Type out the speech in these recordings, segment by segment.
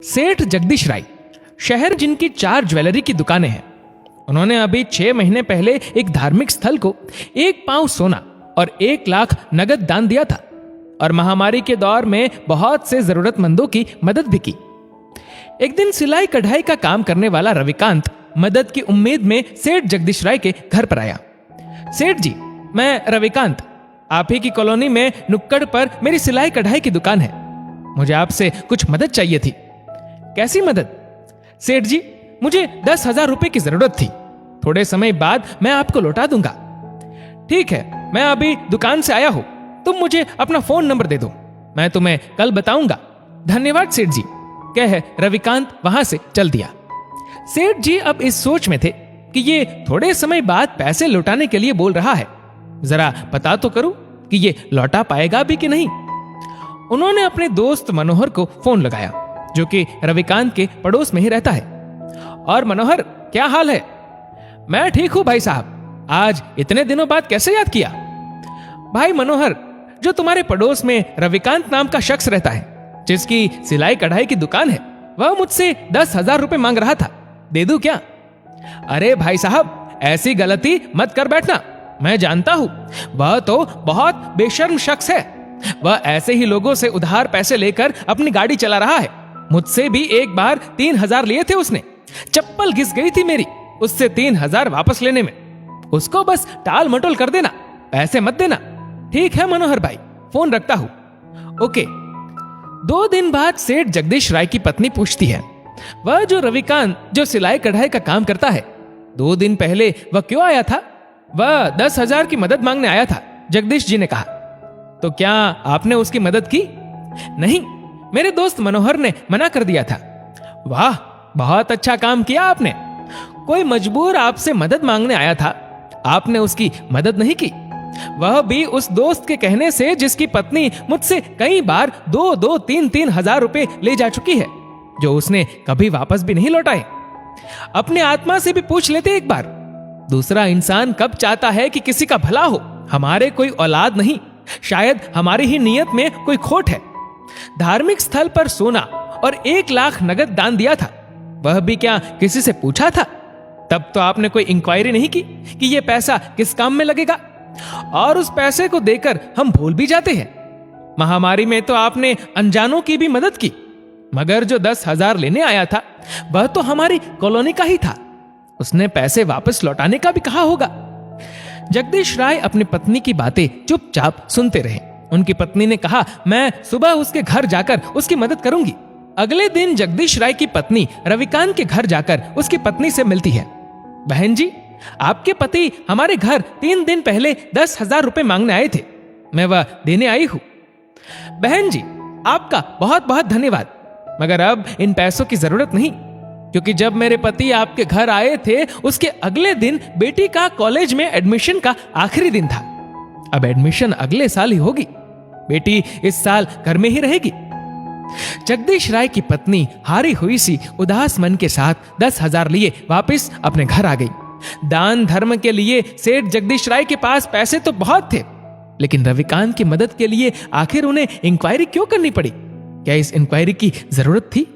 सेठ जगदीश राय, शहर जिनकी 4 ज्वेलरी की दुकानें हैं, उन्होंने अभी 6 महीने पहले एक धार्मिक स्थल को 1 पांव सोना और 1 लाख नगद दान दिया था और महामारी के दौर में बहुत से जरूरतमंदों की मदद भी की। एक दिन सिलाई कढ़ाई का काम करने वाला रविकांत मदद की उम्मीद में सेठ जगदीश राय के घर पर आया। सेठ जी, मैं रविकांत, आप ही की कॉलोनी में नुक्कड़ पर मेरी सिलाई कढ़ाई की दुकान है। मुझे आपसे कुछ मदद चाहिए थी। कैसी मदद? सेठ जी, मुझे 10,000 रुपए की जरूरत थी। थोड़े समय बाद मैं आपको लौटा दूंगा। ठीक है, मैं अभी दुकान से आया हूं, तुम मुझे अपना फोन नंबर दे दो, मैं तुम्हें कल बताऊंगा। धन्यवाद सेठ जी, कह रविकांत वहां से चल दिया। सेठ जी अब इस सोच में थे कि ये थोड़े समय बाद पैसे लौटाने के लिए बोल रहा है, जरा पता तो करूं कि ये लौटा पाएगा भी कि नहीं। उन्होंने अपने दोस्त मनोहर को फोन लगाया, जो कि रविकांत के पड़ोस में ही रहता है। और मनोहर, क्या हाल है? मैं ठीक हूं भाई साहब, आज इतने दिनों बाद कैसे याद किया? भाई मनोहर, जो तुम्हारे पड़ोस में रविकांत नाम का शख्स रहता है, जिसकी सिलाई कढ़ाई की दुकान है, वह मुझसे 10,000 रुपए मांग रहा था, दे दूं क्या? अरे भाई साहब, ऐसी गलती मत कर बैठना, मैं जानता हूं वह तो बहुत बेशर्म शख्स है। वह ऐसे ही लोगों से उधार पैसे लेकर अपनी गाड़ी चला रहा है। मुझसे भी एक बार 3,000 लिए थे उसने, चप्पल घिस गई थी मेरी उससे 3,000 वापस लेने में। उसको बस टाल मटोल कर देना, पैसे मत देना। ठीक है मनोहर भाई, फोन रखता हूं। ओके। 2 दिन बाद सेठ जगदीश राय की पत्नी पूछती है, वह जो रविकांत जो सिलाई कढ़ाई का काम करता है, 2 दिन पहले वह क्यों आया था? वह 10,000 की मदद मांगने आया था, जगदीश जी ने कहा। तो क्या आपने उसकी मदद की? नहीं, मेरे दोस्त मनोहर ने मना कर दिया था। वाह, बहुत अच्छा काम किया आपने। कोई मजबूर आपसे मदद मांगने आया था, आपने उसकी मदद नहीं की, वह भी उस दोस्त के कहने से जिसकी पत्नी मुझसे कई बार 2-2, 3-3 हजार रुपए ले जा चुकी है, जो उसने कभी वापस भी नहीं लौटाए। अपने आत्मा से भी पूछ लेते एक बार, दूसरा इंसान कब चाहता है कि किसी का भला हो? हमारे कोई औलाद नहीं, शायद हमारी ही नीयत में कोई खोट है। धार्मिक स्थल पर सोना और 1 लाख नगद दान दिया था, वह भी क्या किसी से पूछा था? तब तो आपने कोई इंक्वायरी नहीं की कि यह पैसा किस काम में लगेगा, और उस पैसे को देकर हम भूल भी जाते हैं। महामारी में तो आपने अनजानों की भी मदद की, मगर जो 10,000 लेने आया था, वह तो हमारी कॉलोनी का ही था। उसने पैसे वापस लौटाने का भी कहा होगा। जगदीश राय अपनी पत्नी की बातें चुपचाप सुनते रहे। उनकी पत्नी ने कहा, मैं सुबह उसके घर जाकर उसकी मदद करूंगी। अगले दिन जगदीश राय की पत्नी रविकांत के घर जाकर उसकी पत्नी से मिलती है। बहन जी, आपके पति हमारे घर 3 दिन पहले 10,000 रुपए मांगने आए थे, मैं वह देने आई हूं। बहन जी, आपका बहुत बहुत धन्यवाद, मगर अब इन पैसों की जरूरत नहीं, क्योंकि जब मेरे पति आपके घर आए थे, उसके अगले दिन बेटी का कॉलेज में एडमिशन का आखिरी दिन था। अब एडमिशन अगले साल ही होगी, बेटी इस साल घर में ही रहेगी। जगदीश राय की पत्नी हारी हुई सी उदास मन के साथ 10,000 लिए वापस अपने घर आ गई। दान धर्म के लिए सेठ जगदीश राय के पास पैसे तो बहुत थे, लेकिन रविकांत की मदद के लिए आखिर उन्हें इंक्वायरी क्यों करनी पड़ी? क्या इस इंक्वायरी की जरूरत थी?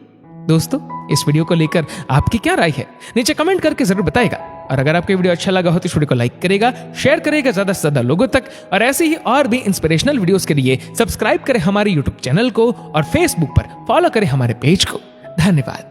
दोस्तों, इस वीडियो को लेकर आपकी क्या राय है, नीचे कमेंट करके जरूर बताएगा। और अगर आपको वीडियो अच्छा लगा हो तो इस वीडियो को लाइक करेगा, शेयर करेगा ज्यादा से ज्यादा लोगों तक, और ऐसे ही और भी इंस्पिरेशनल वीडियोस के लिए सब्सक्राइब करें हमारे यूट्यूब चैनल को और फेसबुक पर फॉलो करें हमारे पेज को। धन्यवाद।